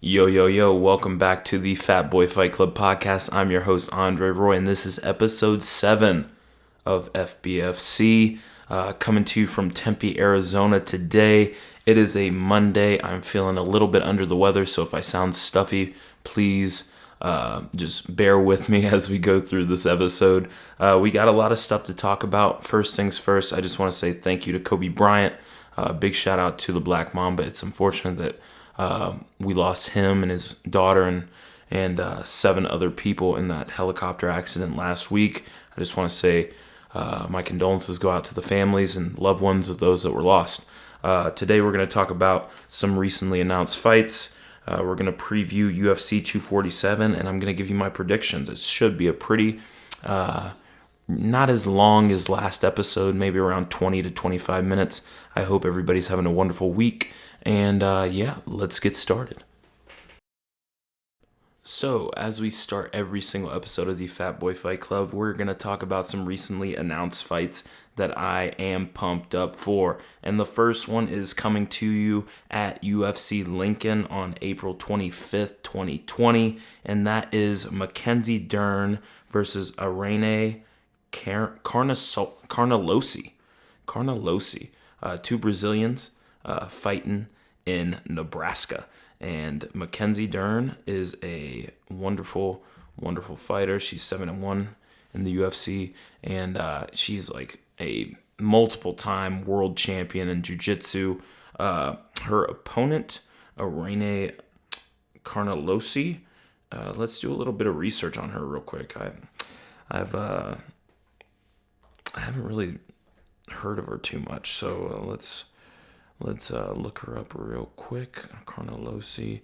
Yo, yo, yo, welcome back to the Fat Boy Fight Club podcast. I'm your host, Andre Roy, and this is episode 7 of FBFC, coming to you from Tempe, Arizona today. It is a Monday. I'm feeling a little bit under the weather, so if I sound stuffy, please just bear with me as we go through this episode. We got a lot of stuff to talk about. First things first, I just want to say thank you to Kobe Bryant. Big shout out to the Black Mamba. It's unfortunate that we lost him and his daughter and 7 other people in that helicopter accident last week. I just want to say my condolences go out to the families and loved ones of those that were lost. Today we're going to talk about some recently announced fights. We're going to preview UFC 247, and I'm going to give you my predictions. It should be a pretty, not as long as last episode, maybe around 20 to 25 minutes. I hope everybody's having a wonderful week. And let's get started. So, as we start every single episode of the Fat Boy Fight Club, we're going to talk about some recently announced fights that I am pumped up for. And the first one is coming to you at UFC Lincoln on April 25th, 2020. And that is Mackenzie Dern versus Irene Carnelossi. Two Brazilians fighting in Nebraska. And Mackenzie Dern is a wonderful, wonderful fighter. She's 7-1 in the UFC, and she's like a multiple-time world champion in jiu-jitsu. Her opponent, Irene Carnelossi, let's do a little bit of research on her real quick. I haven't really heard of her too much, so let's look her up real quick. Carnelossi.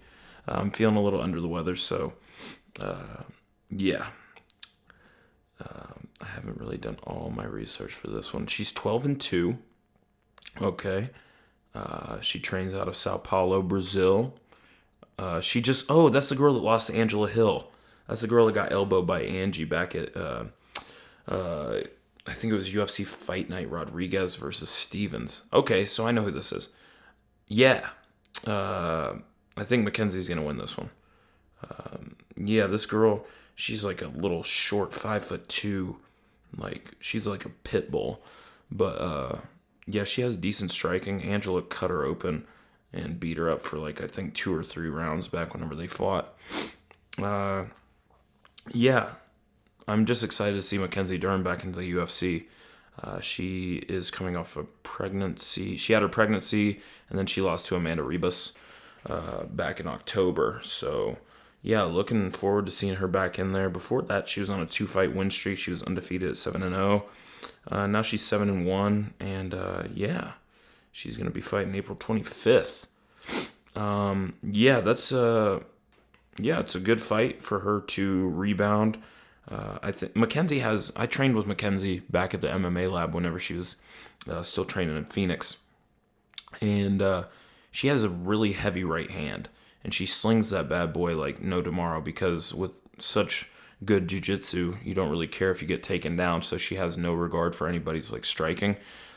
I'm feeling a little under the weather, so I haven't really done all my research for this one. She's 12-2. Okay. She trains out of Sao Paulo, Brazil. That's the girl that lost to Angela Hill. That's the girl that got elbowed by Angie back at I think it was UFC Fight Night, Rodriguez versus Stevens. Okay, so I know who this is. Yeah. I think Mackenzie's going to win this one. This girl, she's like a little short, 5'2". Like, she's like a pit bull. But, she has decent striking. Angela cut her open and beat her up for, I think 2 or 3 rounds back whenever they fought. I'm just excited to see Mackenzie Dern back into the UFC. She is coming off a pregnancy. She had her pregnancy, and then she lost to Amanda Ribas back in October. So, looking forward to seeing her back in there. Before that, she was on a 2-fight win streak. She was undefeated at 7-0. Now she's 7-1, and she's going to be fighting April 25th. It's a good fight for her to rebound. I think I trained with Mackenzie back at the MMA lab whenever she was still training in Phoenix. And she has a really heavy right hand. And she slings that bad boy like no tomorrow, because with such good jiu-jitsu, you don't really care if you get taken down. So she has no regard for anybody's striking.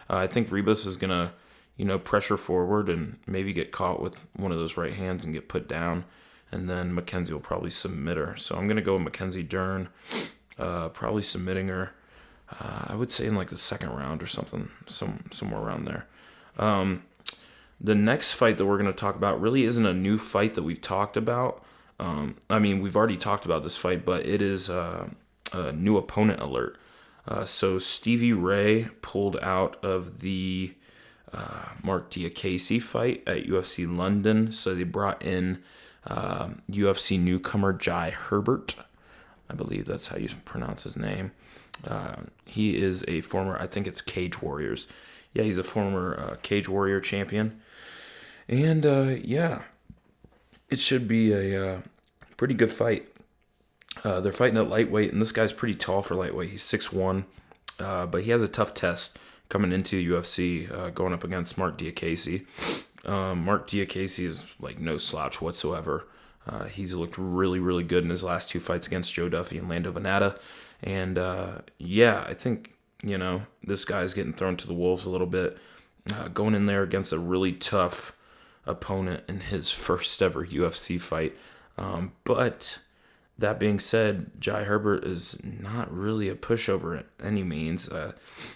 I think Ribas is going to, pressure forward and maybe get caught with one of those right hands and get put down. And then Mackenzie will probably submit her. So I'm going to go with Mackenzie Dern, probably submitting her, I would say in the second round or something, somewhere around there. The next fight that we're going to talk about really isn't a new fight that we've talked about. We've already talked about this fight, but it is a new opponent alert. So Stevie Ray pulled out of the Mark Diakase fight at UFC London. So they brought in UFC newcomer Jai Herbert. I believe that's how you pronounce his name. He is a former, I think it's Cage Warriors. Yeah, he's a former Cage Warrior champion. And it should be a pretty good fight. They're fighting at lightweight, and this guy's pretty tall for lightweight. He's 6'1", but he has a tough test coming into UFC, going up against Mark Diakase. Mark Diakase is no slouch whatsoever. He's looked really, really good in his last 2 fights against Joe Duffy and Lando Venata. And I think, this guy's getting thrown to the wolves a little bit. Going in there against a really tough opponent in his first ever UFC fight. But that being said, Jai Herbert is not really a pushover at any means.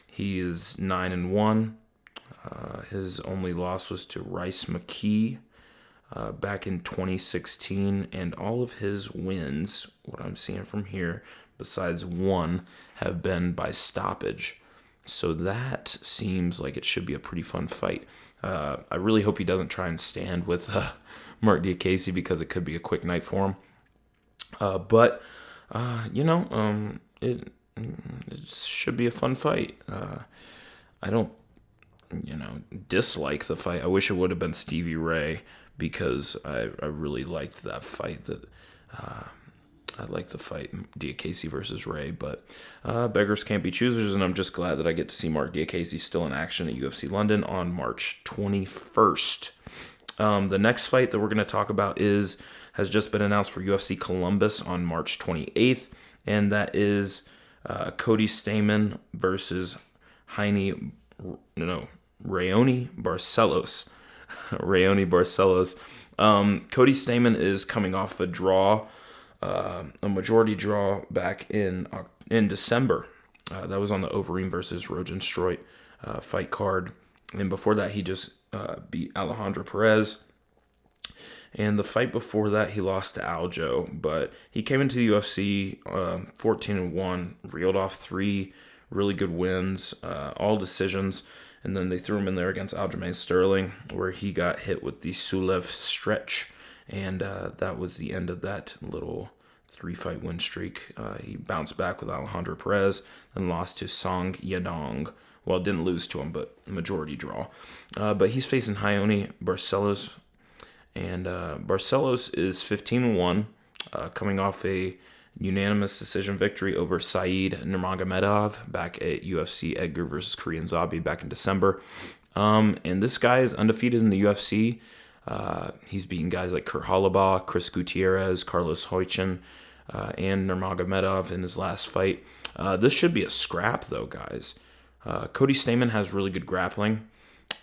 He is 9-1. His only loss was to Rice McKee back in 2016, and all of his wins, what I'm seeing from here, besides one, have been by stoppage. So that seems like it should be a pretty fun fight. I really hope he doesn't try and stand with Mark Diakese, because it could be a quick night for him. But it should be a fun fight. I don't, dislike the fight. I wish it would have been Stevie Ray, because I really liked that fight. I like the fight, Diakese versus Ray, but beggars can't be choosers, and I'm just glad that I get to see Mark Diakese still in action at UFC London on March 21st. The next fight that we're going to talk about has just been announced for UFC Columbus on March 28th, and that is Cody Stamann versus Raoni Barcelos. Raoni Barcelos. Cody Stamann is coming off a draw, a majority draw back in December. That was on the Overeem versus Rosenstreich fight card. And before that, he just beat Alejandro Perez. And the fight before that, he lost to Aljo. But he came into the UFC 14-1, reeled off 3 really good wins, all decisions. And then they threw him in there against Aljamain Sterling, where he got hit with the Sulev stretch. And that was the end of that little 3-fight win streak. He bounced back with Alejandro Perez and lost to Song Yadong. Well, didn't lose to him, but majority draw. But he's facing Raoni Barcelos. And Barcelos is 15-1, coming off a unanimous decision victory over Saeed Nurmagomedov back at UFC Edgar versus Korean Zombie back in December. And this guy is undefeated in the UFC. He's beaten guys like Kurt Holobaugh, Chris Gutierrez, Carlos Hoichin, and Nurmagomedov in his last fight. This should be a scrap, though, guys. Cody Stamann has really good grappling,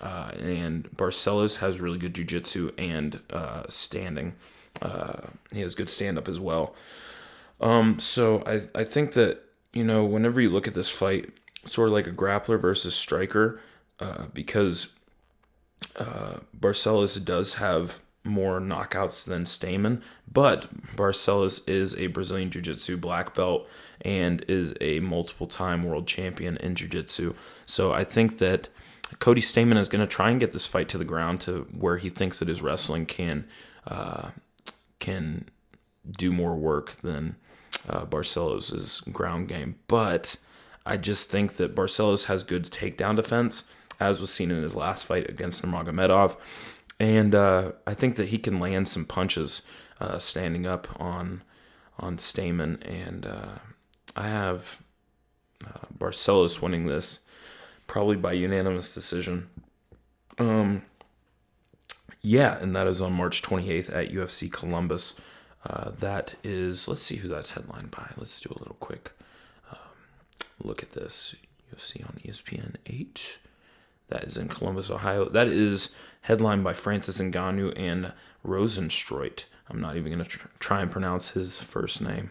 and Barcelos has really good jiu-jitsu and standing. He has good stand-up as well. So I think that, whenever you look at this fight, sort of like a grappler versus striker, because Barcelos does have more knockouts than Stamann, but Barcelos is a Brazilian Jiu-Jitsu black belt and is a multiple-time world champion in Jiu-Jitsu. So I think that Cody Stamann is going to try and get this fight to the ground to where he thinks that his wrestling can do more work than Barcelos' ground game. But I just think that Barcelos has good takedown defense, as was seen in his last fight against Nurmagomedov. And I think that he can land some punches standing up on Stamann. And I have Barcelos winning this probably by unanimous decision. And that is on March 28th at UFC Columbus. That is, let's see who that's headlined by. Let's do a little quick look at this. UFC on ESPN 8. That is in Columbus, Ohio. That is headlined by Francis Ngannou and Rosenstreich. I'm not even going to try and pronounce his first name.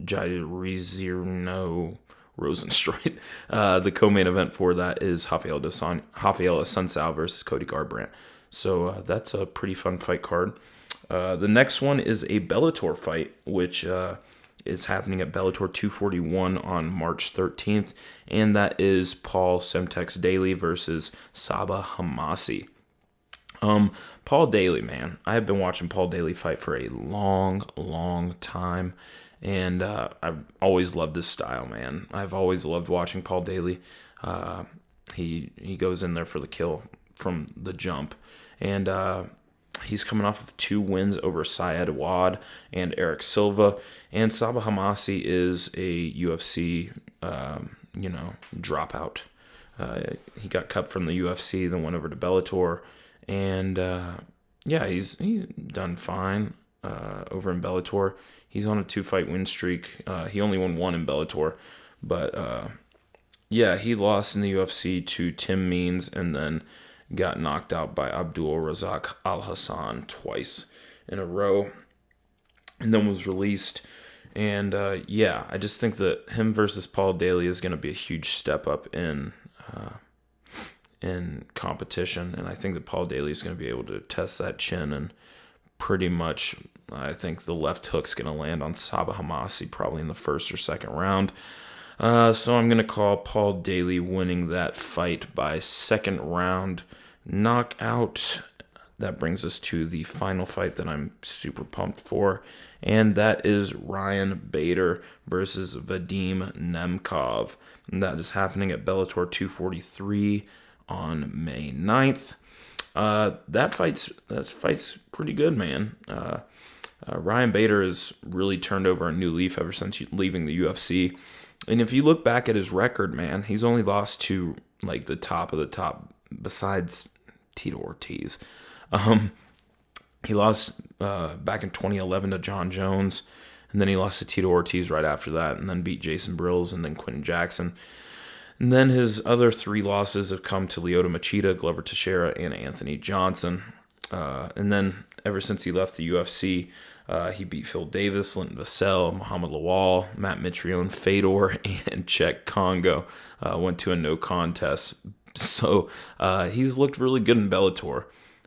Jairzinho Rosenstreich. The co-main event for that is Rafael Assunção versus Cody Garbrandt. So that's a pretty fun fight card. The next one is a Bellator fight, which is happening at Bellator 241 on March 13th, and that is Paul Semtex Daly versus Saba Hamasi. Paul Daly, man, I have been watching Paul Daly fight for a long time, and I've always loved his style, man. I've always loved watching Paul Daly. He goes in there for the kill from the jump, and he's coming off of 2 wins over Syed Awad and Eric Silva. And Saba Hamasi is a UFC, dropout. He got cut from the UFC, then went over to Bellator. And, he's done fine over in Bellator. He's on a 2-fight win streak. He only won 1 in Bellator. But, he lost in the UFC to Tim Means and then got knocked out by Abdul Razak Al Hassan twice in a row, and then was released. And I just think that him versus Paul Daly is going to be a huge step up in competition, and I think that Paul Daly is going to be able to test that chin, and pretty much I think the left hook's going to land on Saba Hamasi probably in the first or second round. So I'm going to call Paul Daly winning that fight by second round knockout. That brings us to the final fight that I'm super pumped for, and that is Ryan Bader versus Vadim Nemkov. And that is happening at Bellator 243 on May 9th. That fight's pretty good, man. Ryan Bader has really turned over a new leaf ever since leaving the UFC. And if you look back at his record, man, he's only lost to like the top of the top besides Tito Ortiz. He lost back in 2011 to John Jones, and then he lost to Tito Ortiz right after that, and then beat Jason Brills and then Quentin Jackson. And then his other three losses have come to Lyoto Machida, Glover Teixeira, and Anthony Johnson. And then ever since he left the UFC, he beat Phil Davis, Linton Vassell, Muhammad Lawal, Matt Mitrione, Fedor, and Czech Congo. Went to a no contest. So he's looked really good in Bellator.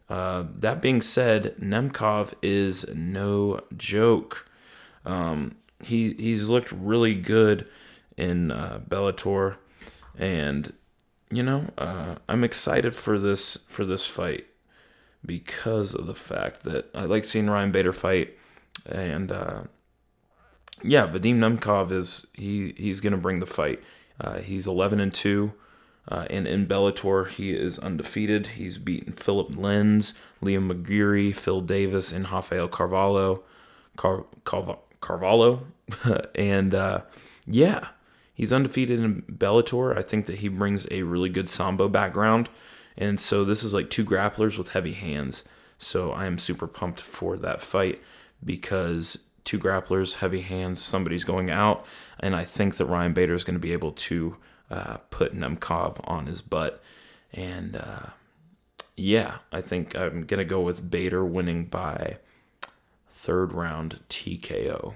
That being said, Nemkov is no joke. He's looked really good in Bellator, and I'm excited for this fight because of the fact that I like seeing Ryan Bader fight, and Vadim Nemkov he's gonna bring the fight. He's 11-2. And in Bellator, he is undefeated. He's beaten Philip Lenz, Liam McGeary, Phil Davis, and Rafael Carvalho. And he's undefeated in Bellator. I think that he brings a really good Sambo background. And so this is like two grapplers with heavy hands. So I am super pumped for that fight because two grapplers, heavy hands, somebody's going out. And I think that Ryan Bader is going to be able to put Nemkov on his butt. And I think I'm going to go with Bader winning by third round TKO.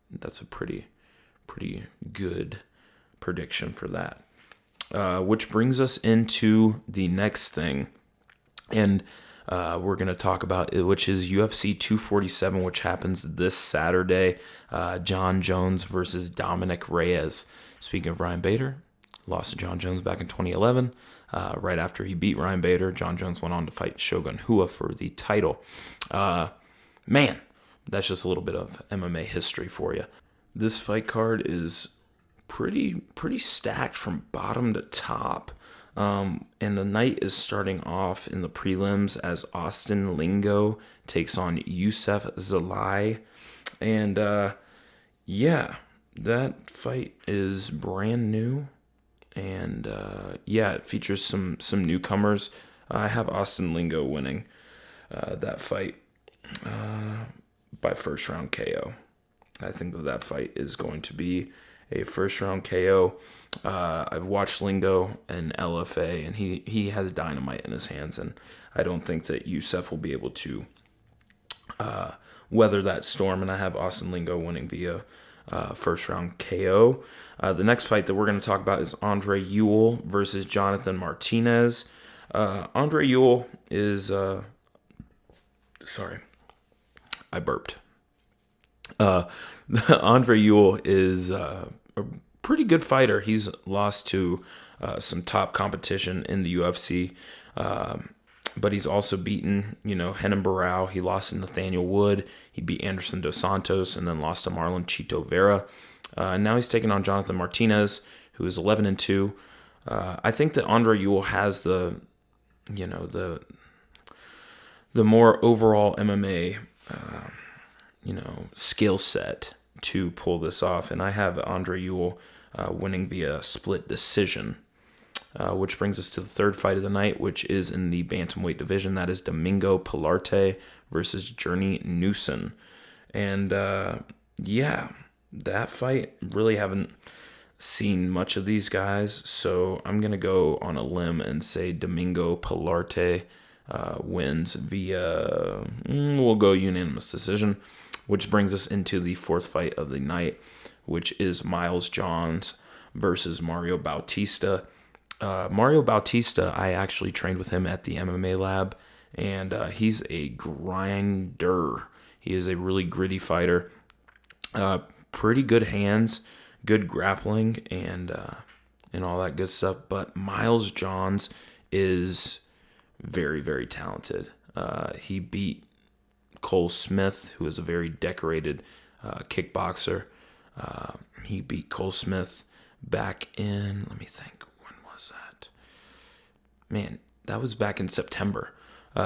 That's a pretty good prediction for that. Which brings us into the next thing. And we're going to talk about it, which is UFC 247, which happens this Saturday. John Jones versus Dominic Reyes. Speaking of Ryan Bader, lost to John Jones back in 2011. Right after he beat Ryan Bader, John Jones went on to fight Shogun Rua for the title. Man, that's just a little bit of MMA history for you. This fight card is pretty stacked from bottom to top. And the night is starting off in the prelims as Austin Lingo takes on Youssef Zalai. And that fight is brand new. And it features some newcomers. I have Austin Lingo winning that fight by first round KO. I think that fight is going to be a first round KO. I've watched Lingo and LFA, and he has dynamite in his hands, and I don't think that Youssef will be able to weather that storm. And I have Austin Lingo winning via first round KO. The next fight that we're going to talk about is Andre Ewell versus Jonathan Martinez. Andre Ewell is sorry, I burped. Andre Ewell is a pretty good fighter. He's lost to some top competition in the UFC, but he's also beaten, Renan Barao. He lost to Nathaniel Wood. He beat Anderson Dos Santos and then lost to Marlon Chito Vera. And now he's taking on Jonathan Martinez, who is 11-2. I think that Andre Ewell has the more overall MMA, skill set to pull this off. And I have Andre Ewell winning via split decision, which brings us to the third fight of the night, which is in the bantamweight division. That is Domingo Pilarte versus Journey Newson. And that fight really haven't seen much of these guys, so I'm going to go on a limb and say Domingo Pilarte wins via, we'll go unanimous decision, which brings us into the fourth fight of the night, which is Myles Johns versus Mario Bautista. Mario Bautista, I actually trained with him at the MMA lab, and he's a grinder. He is a really gritty fighter. Pretty good hands, good grappling, and all that good stuff. But Myles Johns is very, very talented. He beat Cole Smith, who is a very decorated kickboxer. He beat Cole Smith back in, let me think, when was that? Man, that was back in September.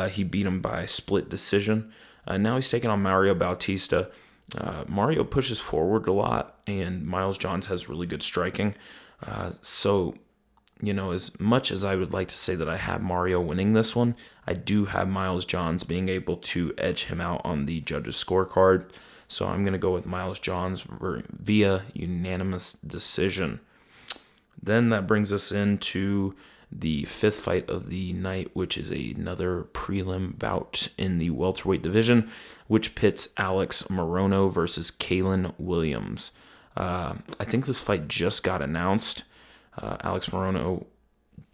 He beat him by split decision. Now he's taking on Mario Bautista. Mario pushes forward a lot, and Myles Johns has really good striking. So, as much as I would like to say that I have Mario winning this one, I do have Myles Johns being able to edge him out on the judges' scorecard. So I'm going to go with Myles Johns via unanimous decision. Then that brings us into the fifth fight of the night, which is another prelim bout in the welterweight division, which pits Alex Morono versus Kalen Williams. I think this fight just got announced. Alex Morono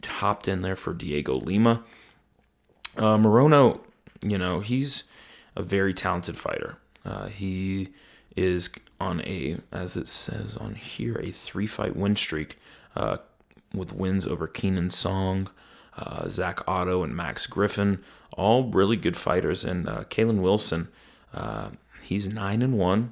hopped in there for Diego Lima. Morono, he's a very talented fighter. He is on as it says on here, a 3-fight win streak with wins over Keenan Song, Zach Otto, and Max Griffin. All really good fighters. And Kalen Wilson, he's 9-1,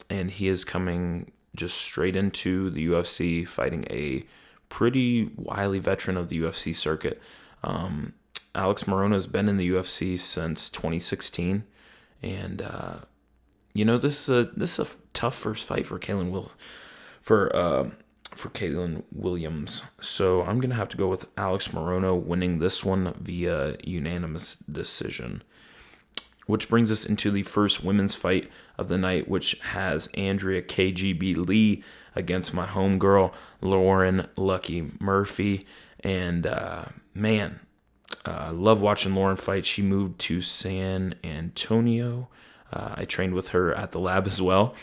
and he is coming just straight into the UFC, fighting a pretty wily veteran of the UFC circuit. Alex Morono has been in the UFC since 2016, and this is a tough first fight for Kalen Williams. So I'm gonna have to go with Alex Morono winning this one via unanimous decision. Which brings us into the first women's fight of the night, which has Andrea KGB Lee against my homegirl, Lauren Lucky Murphy. And, I love watching Lauren fight. She moved to San Antonio. I trained with her at the lab as well.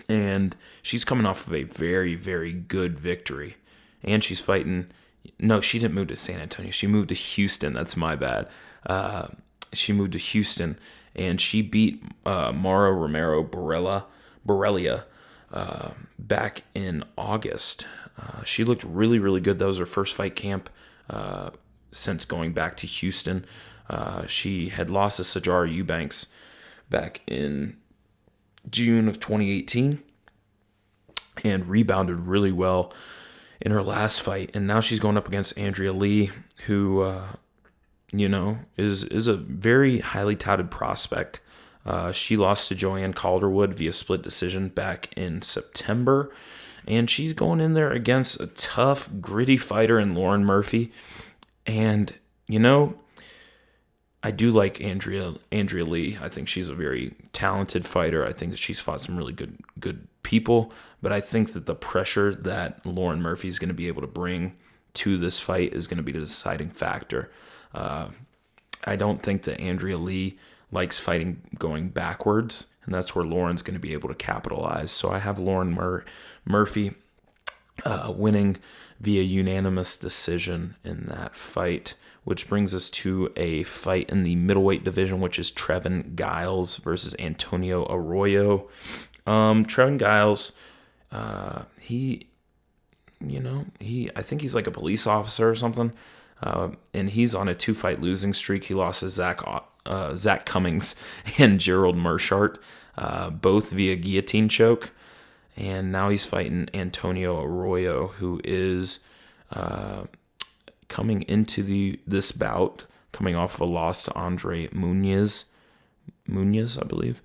And she's coming off of a very, very good victory. And she's fighting... No, she didn't move to San Antonio. She moved to Houston. That's my bad. She moved to Houston, and she beat Mara Romero Borrelia back in August. She looked really, really good. That was her first fight camp since going back to Houston. She had lost to Sajara Eubanks back in June of 2018 and rebounded really well in her last fight. And now she's going up against Andrea Lee, who... is a very highly touted prospect. She lost to Joanne Calderwood via split decision back in September, and she's going in there against a tough, gritty fighter in Lauren Murphy. And, I do like Andrea Lee. I think she's a very talented fighter. I think that she's fought some really good people, but I think that the pressure that Lauren Murphy is going to be able to bring to this fight is going to be the deciding factor. I don't think that Andrea Lee likes fighting going backwards, and that's where Lauren's going to be able to capitalize. So I have Lauren Murphy winning via unanimous decision in that fight, which brings us to a fight in the middleweight division, which is Trevin Geils versus Antonio Arroyo. Trevin Geils, I think he's like a police officer or something. And he's on a 2-fight losing streak. He lost to Zach Cummings and Gerald Mershart, both via guillotine choke. And now he's fighting Antonio Arroyo, who is coming into this bout, coming off of a loss to Andre Munoz, I believe.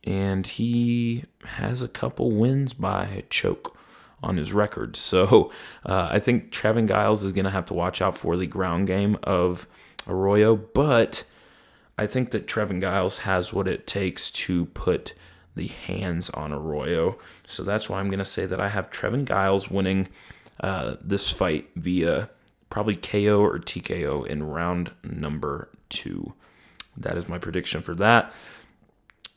And he has a couple wins by choke on his record. So I think Trevin Geils is going to have to watch out for the ground game of Arroyo, but I think that Trevin Geils has what it takes to put the hands on Arroyo. So that's why I'm going to say that I have Trevin Geils winning this fight via probably KO or TKO in round number 2. That is my prediction for that.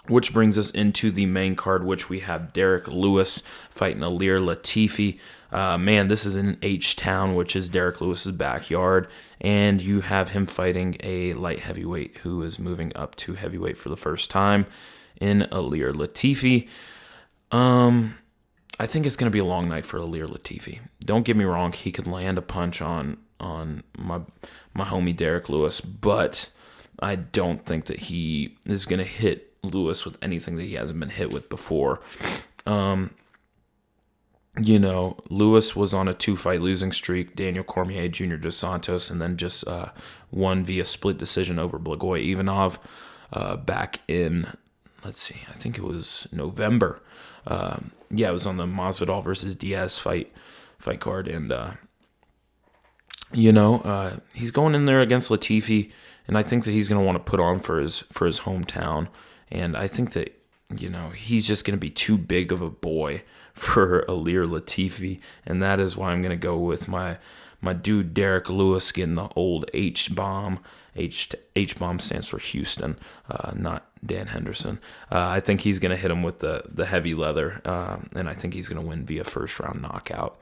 Which brings us into the main card, which we have Derek Lewis fighting Ilir Latifi. Man, this is in H-Town, which is Derek Lewis's backyard. And you have him fighting a light heavyweight who is moving up to heavyweight for the first time in Ilir Latifi. I think it's going to be a long night for Ilir Latifi. Don't get me wrong, he could land a punch on my homie Derek Lewis, but I don't think that he is going to hit Lewis with anything that he hasn't been hit with before. Lewis was on a 2-fight losing streak, Daniel Cormier, Junior Dos Santos, and then just won via split decision over Blagoy Ivanov back in, I think it was November. It was on the Masvidal versus Diaz fight card, and he's going in there against Latifi, and I think that he's going to want to put on for his hometown. And I think that, he's just going to be too big of a boy for Ilir Latifi. And that is why I'm going to go with my dude Derek Lewis getting the old H-bomb. H-bomb stands for Houston, not Dan Henderson. I think he's going to hit him with the heavy leather. And I think he's going to win via first-round knockout.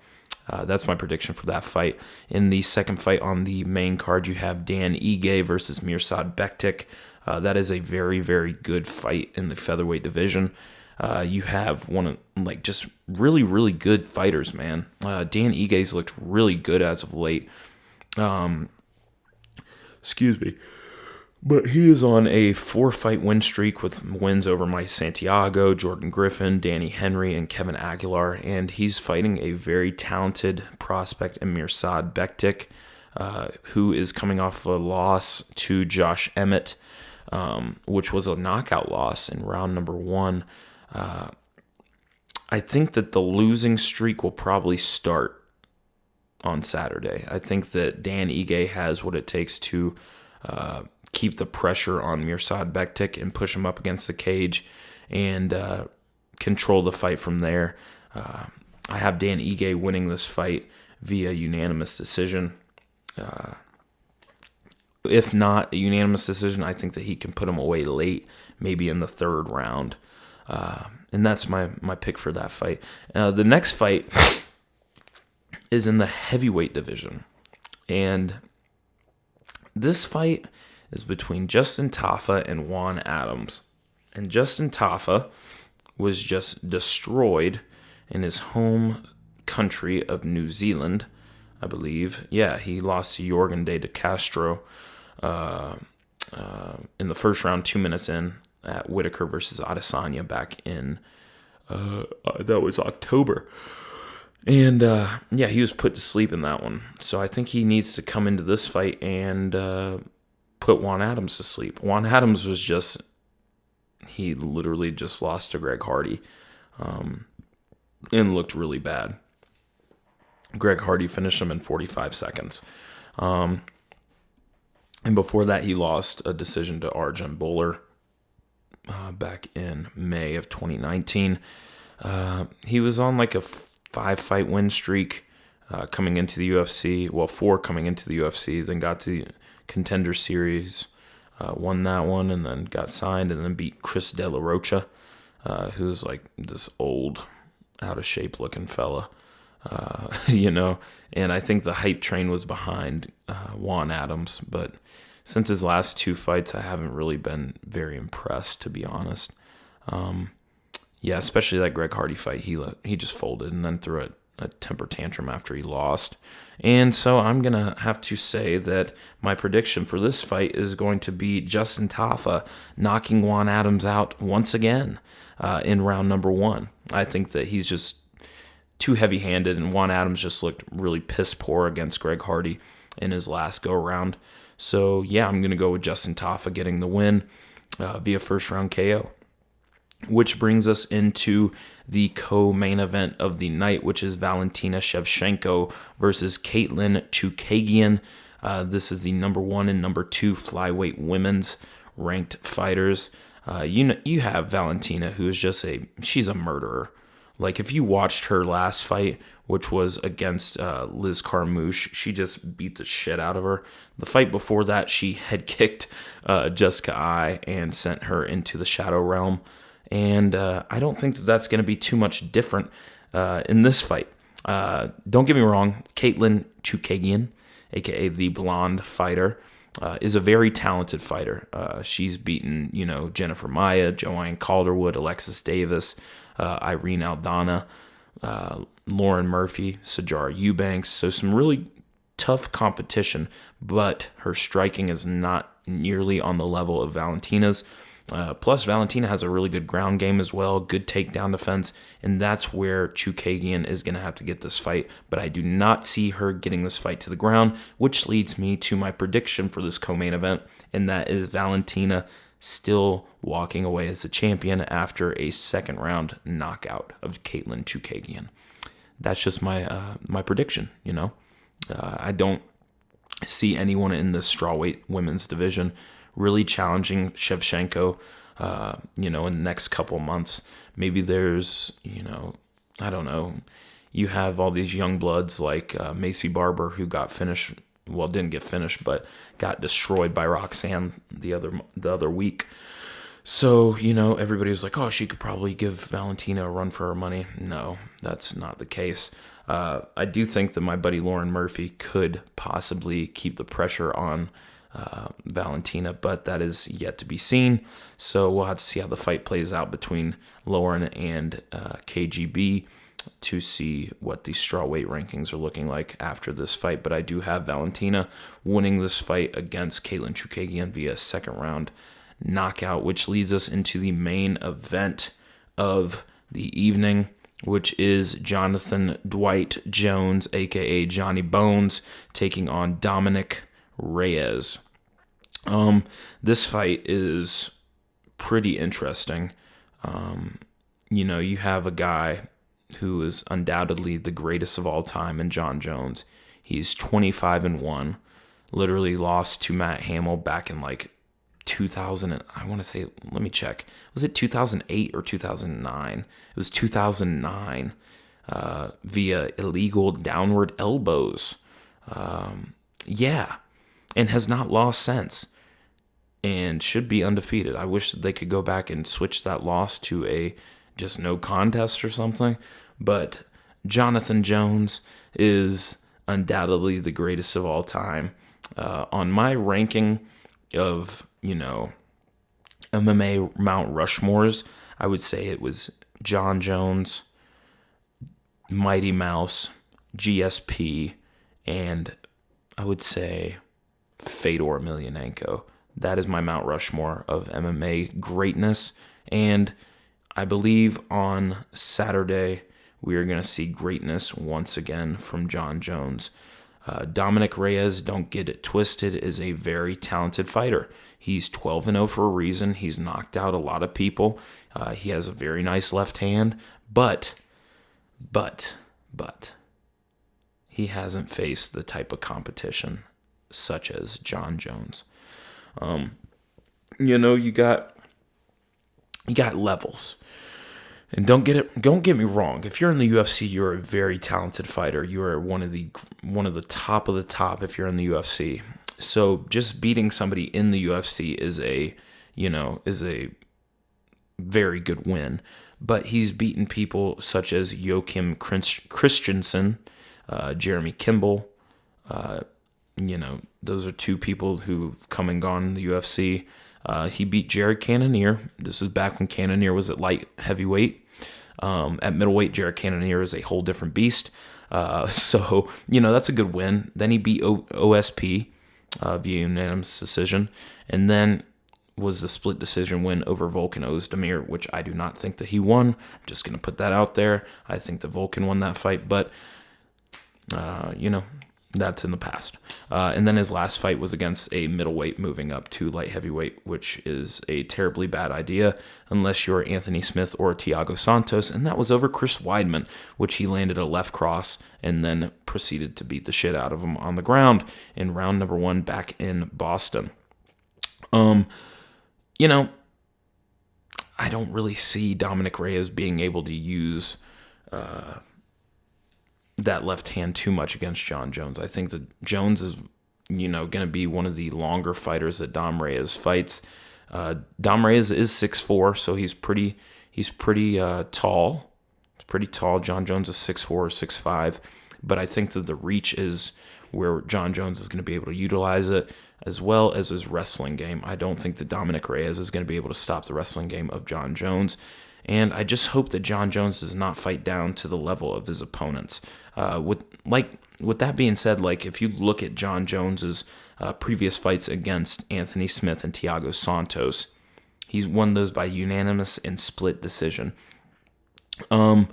That's my prediction for that fight. In the second fight on the main card, you have Dan Ige versus Mirsad Bektik. That is a very, very good fight in the featherweight division. You have one of, just really, really good fighters, man. Dan Ige's looked really good as of late. Excuse me. But he is on a 4-fight win streak with wins over Mike Santiago, Jordan Griffin, Danny Henry, and Kevin Aguilar. And he's fighting a very talented prospect in Mirsad Bektik, who is coming off a loss to Josh Emmett, which was a knockout loss in round number 1. I think that the losing streak will probably start on Saturday. I think that Dan Ige has what it takes to keep the pressure on Mirsad Bektik and push him up against the cage and control the fight from there. I have Dan Ige winning this fight via unanimous decision. If not a unanimous decision, I think that he can put him away late, maybe in the 3rd round. And that's my pick for that fight. The next fight is in the heavyweight division. And this fight is between Justin Tafa and Juan Adams. And Justin Tafa was just destroyed in his home country of New Zealand, I believe. Yeah, he lost to Jorgen de Castro in the first round, 2 minutes in, at Whitaker versus Adesanya back in, that was October. And, he was put to sleep in that one. So I think he needs to come into this fight and put Juan Adams to sleep. Juan Adams was he literally just lost to Greg Hardy and looked really bad. Greg Hardy finished him in 45 seconds. And before that, he lost a decision to Arjan Bowler back in May of 2019. He was on a 5-fight win streak coming into the UFC. Well, 4 coming into the UFC. Then got to the Contender Series, won that one, and then got signed, and then beat Chris De La Rocha, who's this old, out-of-shape looking fella. And I think the hype train was behind Juan Adams, but since his last 2 fights, I haven't really been very impressed, to be honest. Especially that Greg Hardy fight, he just folded and then threw a temper tantrum after he lost. And so I'm going to have to say that my prediction for this fight is going to be Justin Tafa knocking Juan Adams out once again in round number 1. I think that he's just too heavy-handed, and Juan Adams just looked really piss poor against Greg Hardy in his last go-around. So, I'm going to go with Justin Tafa getting the win via first-round KO. Which brings us into the co-main event of the night, which is Valentina Shevchenko versus Caitlin Chukagian. This is the number 1 and number 2 flyweight women's ranked fighters. You have Valentina, who is just she's a murderer. Like, if you watched her last fight, which was against Liz Carmouche, she just beat the shit out of her. The fight before that, she head kicked Jessica Ai and sent her into the Shadow Realm. And I don't think that's going to be too much different in this fight. Don't get me wrong, Katlyn Chookagian, a.k.a. the blonde fighter, is a very talented fighter. She's beaten, Jennifer Maia, Joanne Calderwood, Alexis Davis, Irene Aldana, Lauren Murphy, Sajara Eubanks. So some really tough competition, but her striking is not nearly on the level of Valentina's. Plus, Valentina has a really good ground game as well, good takedown defense, and that's where Chookagian is going to have to get this fight. But I do not see her getting this fight to the ground, which leads me to my prediction for this co-main event, and that is Valentina still walking away as a champion after a second-round knockout of Katlyn Chookagian. That's just my prediction, I don't see anyone in the strawweight women's division really challenging Shevchenko, in the next couple months. Maybe there's, I don't know. You have all these young bloods like Macy Barber, who didn't get finished, but got destroyed by Roxanne the other week. So, everybody was like, oh, she could probably give Valentina a run for her money. No, that's not the case. I do think that my buddy Lauren Murphy could possibly keep the pressure on Valentina, but that is yet to be seen. So we'll have to see how the fight plays out between Lauren and KGB to see what the strawweight rankings are looking like after this fight. But I do have Valentina winning this fight against Katlyn Chookagian via second round knockout, which leads us into the main event of the evening, which is Jonathan Dwight Jones, aka Johnny Bones, taking on Dominic Reyes. This fight is pretty interesting. You have a guy who is undoubtedly the greatest of all time in Jon Jones. He's 25-1, literally lost to Matt Hamill back in 2000. I want to say, let me check. Was it 2008 or 2009? It was 2009 via illegal downward elbows. And has not lost since, and should be undefeated. I wish they could go back and switch that loss to a just no contest or something. But Jonathan Jones is undoubtedly the greatest of all time. On my ranking of, MMA Mount Rushmores, I would say it was Jon Jones, Mighty Mouse, GSP, and I would say Fedor Emelianenko. That is my Mount Rushmore of MMA greatness. And I believe on Saturday we are going to see greatness once again from Jon Jones. Dominic Reyes, don't get it twisted, is a very talented fighter. He's 12-0 for a reason. He's knocked out a lot of people. He has a very nice left hand, but he hasn't faced the type of competition such as Jon Jones. You got levels. And don't get me wrong. If you're in the UFC, you're a very talented fighter. You are one of the top of the top if you're in the UFC. So just beating somebody in the UFC is a very good win. But he's beaten people such as Joachim Christensen, Jeremy Kimball. Those are two people who've come and gone in the UFC. He beat Jared Cannonier. This is back when Cannonier was at light heavyweight. At middleweight, Jared Cannonier is a whole different beast. So that's a good win. Then he beat OSP via unanimous decision. And then was the split decision win over Volkan Ozdemir, which I do not think that he won. I'm just going to put that out there. I think that Volkan won that fight, but, that's in the past. And then his last fight was against a middleweight moving up to light heavyweight, which is a terribly bad idea unless you're Anthony Smith or Thiago Santos. And that was over Chris Weidman, which he landed a left cross and then proceeded to beat the shit out of him on the ground in round number 1 back in Boston. I don't really see Dominic Reyes being able to use that left hand too much against Jon Jones. I think that Jones is, going to be one of the longer fighters that Dom Reyes fights. Dom Reyes is 6'4", so he's pretty tall. It's pretty tall. Jon Jones is 6'4" or 6'5", but I think that the reach is where Jon Jones is going to be able to utilize it, as well as his wrestling game. I don't think that Dominic Reyes is going to be able to stop the wrestling game of Jon Jones. And I just hope that Jon Jones does not fight down to the level of his opponents. With that being said, if you look at Jon Jones's previous fights against Anthony Smith and Thiago Santos, he's won those by unanimous and split decision. And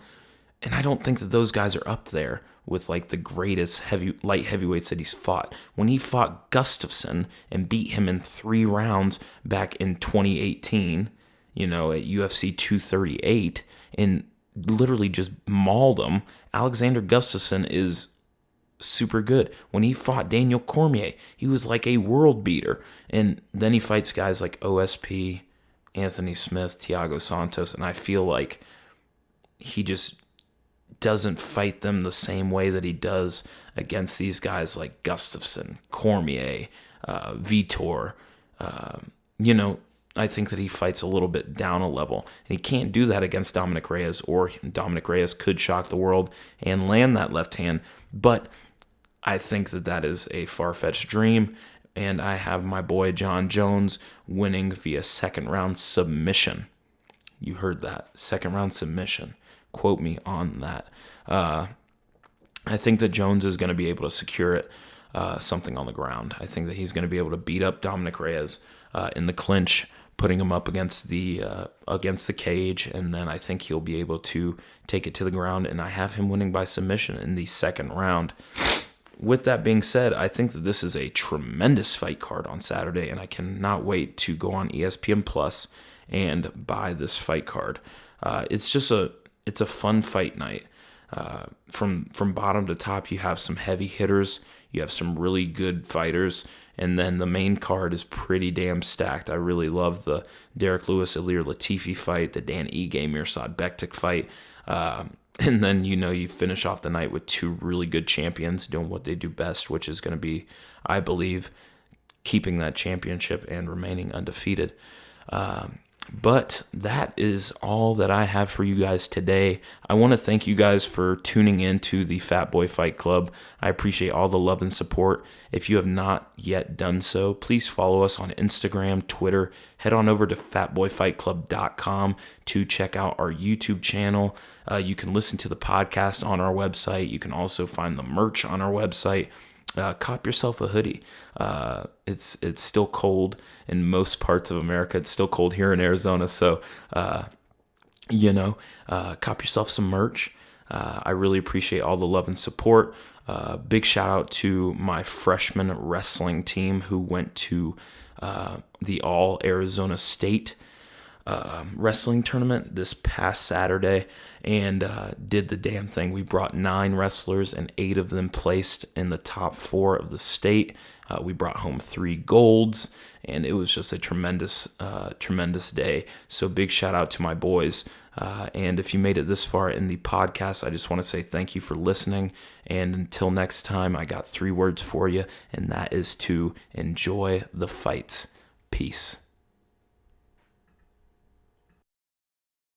I don't think that those guys are up there with the greatest light heavyweights that he's fought. When he fought Gustafsson and beat him in 3 rounds back in 2018, at UFC 238, and literally just mauled him, Alexander Gustafsson is super good. When he fought Daniel Cormier, he was like a world beater. And then he fights guys like OSP, Anthony Smith, Thiago Santos, and I feel like he just doesn't fight them the same way that he does against these guys like Gustafsson, Cormier, Vitor. I think that he fights a little bit down a level. And he can't do that against Dominic Reyes, or Dominic Reyes could shock the world and land that left hand. But I think that is a far-fetched dream. And I have my boy Jon Jones winning via second-round submission. You heard that. Second-round submission. Quote me on that. I think that Jones is going to be able to secure it, something on the ground. I think that he's going to be able to beat up Dominic Reyes in the clinch, putting him up against the cage, and then I think he'll be able to take it to the ground, and I have him winning by submission in the second round. With that being said, I think that this is a tremendous fight card on Saturday, and I cannot wait to go on ESPN Plus and buy this fight card. It's a fun fight night. From bottom to top, you have some heavy hitters, you have some really good fighters, and then the main card is pretty damn stacked. I really love the Derek Lewis, Ilir Latifi fight, the Dan Ige, Mirsad Bektik fight, and then you finish off the night with 2 really good champions doing what they do best, which is going to be, I believe, keeping that championship and remaining undefeated. But that is all that I have for you guys today. I want to thank you guys for tuning in to the Fat Boy Fight Club. I appreciate all the love and support. If you have not yet done so, please follow us on Instagram, Twitter. Head on over to fatboyfightclub.com to check out our YouTube channel. You can listen to the podcast on our website. You can also find the merch on our website. Cop yourself a hoodie. It's still cold in most parts of America. It's still cold here in Arizona, so cop yourself some merch. I really appreciate all the love and support. Big shout out to my freshman wrestling team who went to the All Arizona State wrestling tournament this past Saturday and did the damn thing. We brought 9 wrestlers and 8 of them placed in the top 4 of the state. We brought home 3 golds, and it was just a tremendous day. So big shout out to my boys. And if you made it this far in the podcast, I just want to say thank you for listening. And until next time, I got 3 words for you, and that is to enjoy the fights. Peace.